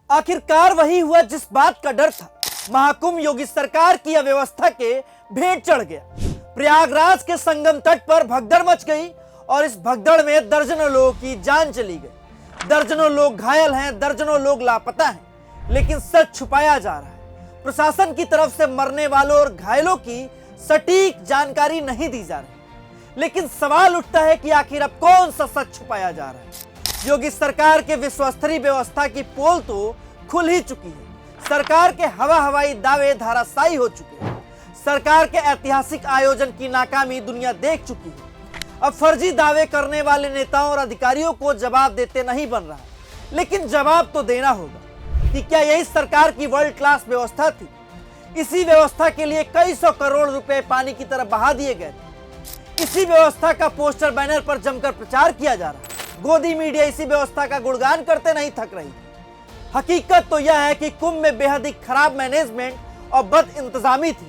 आखिरकार वही हुआ जिस बात का डर था। महाकुंभ योगी सरकार की अव्यवस्था के भेंट चढ़ गया। प्रयागराज के संगम तट पर भगदड़ मच गई और इस भगदड़ में दर्जनों लोगों की जान चली गई। दर्जनों लोग घायल हैं, दर्जनों लोग लापता हैं, लेकिन सच छुपाया जा रहा है। प्रशासन की तरफ से मरने वालों और घायलों की सटीक जानकारी नहीं दी जा रही। लेकिन सवाल उठता है कि आखिर अब कौन सा सच छुपाया जा रहा है। योगी सरकार के विश्वस्तरीय व्यवस्था की पोल तो खुल ही चुकी है। सरकार के हवाई दावे धराशायी हो चुके हैं। सरकार के ऐतिहासिक आयोजन की नाकामी दुनिया देख चुकी है। अब फर्जी दावे करने वाले नेताओं और अधिकारियों को जवाब देते नहीं बन रहा, लेकिन जवाब तो देना होगा कि क्या यही सरकार की वर्ल्ड क्लास व्यवस्था थी। इसी व्यवस्था के लिए कई सौ करोड़ रुपए पानी की तरफ बहा दिए गए थे। इसी व्यवस्था का पोस्टर बैनर पर जमकर प्रचार किया जा रहा है। गोदी मीडिया इसी व्यवस्था का गुणगान करते नहीं थक रही। हकीकत तो यह है कि कुंभ में बेहद ही खराब मैनेजमेंट और बद इंतजामी थी।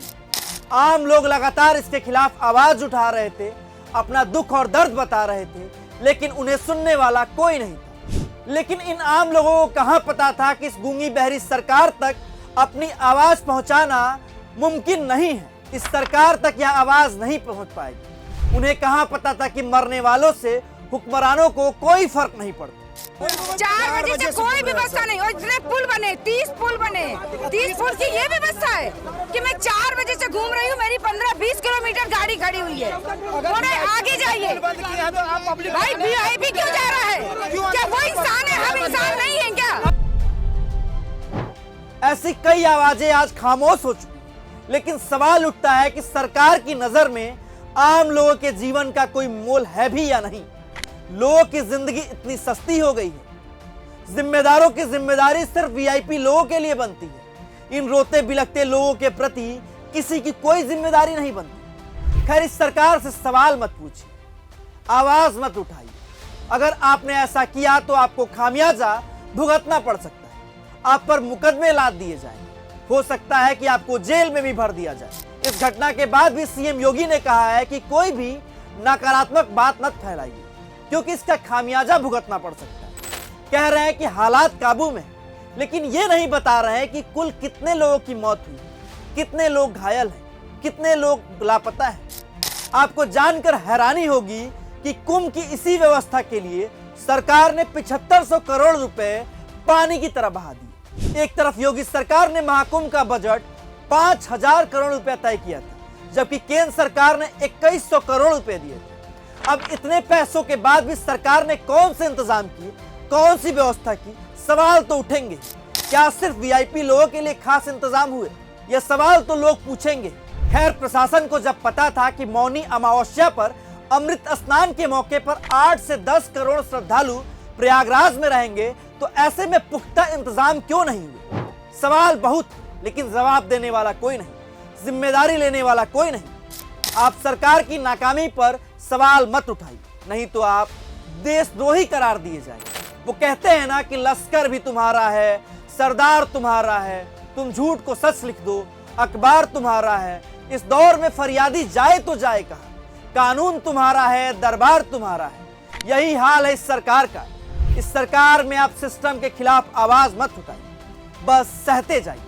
आम लोग लगातार इसके खिलाफ आवाज उठा रहे थे, अपना दुख और दर्द बता रहे थे, लेकिन उन्हें सुनने वाला कोई नहीं था। लेकिन इन आम लोगों को कहां पता था कि इस गूंगी बहरी सरकार तक अपनी आवाज पहुंचाना मुमकिन नहीं है। इस सरकार तक यह आवाज नहीं पहुंच पाएगी। उन्हें कहां पता था कि मरने वालों से हुक्मरानों को कोई फर्क नहीं पड़ता। 4 बजे से कोई व्यवस्था नहीं और इतने पुल बने, 30 पुल बने। 30 पुल की ये व्यवस्था है कि मैं 4 बजे से घूम रही हूँ, मेरी 15-20 किलोमीटर गाड़ी खड़ी हुई है। थोड़े आगे जाइए भाई, वीआईपी क्यों जा रहा है? क्या वो इंसान है? हम इंसान नहीं है क्या? ऐसी कई आवाजें आज खामोश हो चुकी, लेकिन सवाल उठता है कि सरकार की नजर में आम लोगों के जीवन का कोई मोल है भी या नहीं। लोगों की जिंदगी इतनी सस्ती हो गई है। जिम्मेदारों की जिम्मेदारी सिर्फ वीआईपी लोगों के लिए बनती है। इन रोते बिलखते लोगों के प्रति किसी की कोई जिम्मेदारी नहीं बनती। खैर, इस सरकार से सवाल मत पूछिए, आवाज मत उठाइए। अगर आपने ऐसा किया तो आपको खामियाजा भुगतना पड़ सकता है। आप पर मुकदमे लाद दिए जाएंगे। हो सकता है कि आपको जेल में भी भर दिया जाए। इस घटना के बाद भी सीएम योगी ने कहा है कि कोई भी नकारात्मक बात मत फैलाइए, क्योंकि इसका खामियाजा भुगतना पड़ सकता है। कह रहे हैं कि हालात काबू में, लेकिन ये नहीं बता रहे हैं कि कुल कितने लोगों की मौत हुई, कितने लोग घायल हैं, कितने लोग लापता हैं। आपको जानकर हैरानी होगी कि कुंभ की इसी व्यवस्था के लिए सरकार ने 7500 करोड़ रुपए पानी की तरह बहा दिए। एक तरफ योगी सरकार ने महाकुंभ का बजट 5000 करोड़ रुपया तय किया था, जबकि केंद्र सरकार ने 2100 करोड़ रुपए दिए थे। अब इतने पैसों के बाद भी सरकार ने कौन से इंतजाम किए, कौन सी व्यवस्था की, सवाल तो उठेंगे। क्या सिर्फ वीआईपी लोगों के लिए खास इंतजाम हुए? यह सवाल तो लोग पूछेंगे। खैर, प्रशासन को जब पता था कि मौनी अमावस्या पर अमृत स्नान के मौके पर 8 से 10 करोड़ श्रद्धालु प्रयागराज में रहेंगे, तो ऐसे में पुख्ता इंतजाम क्यों नहीं हुए? सवाल बहुत, लेकिन जवाब देने वाला कोई नहीं, जिम्मेदारी लेने वाला कोई नहीं। आप सरकार की नाकामी पर सवाल मत उठाइए, नहीं तो आप देशद्रोही करार दिए जाएंगे। वो कहते हैं ना कि लश्कर भी तुम्हारा है, सरदार तुम्हारा है, तुम झूठ को सच लिख दो, अखबार तुम्हारा है। इस दौर में फरियादी जाए तो जाए कहाँ? कानून तुम्हारा है, दरबार तुम्हारा है। यही हाल है इस सरकार का। इस सरकार में आप सिस्टम के खिलाफ आवाज मत उठाइए, बस सहते जाइए।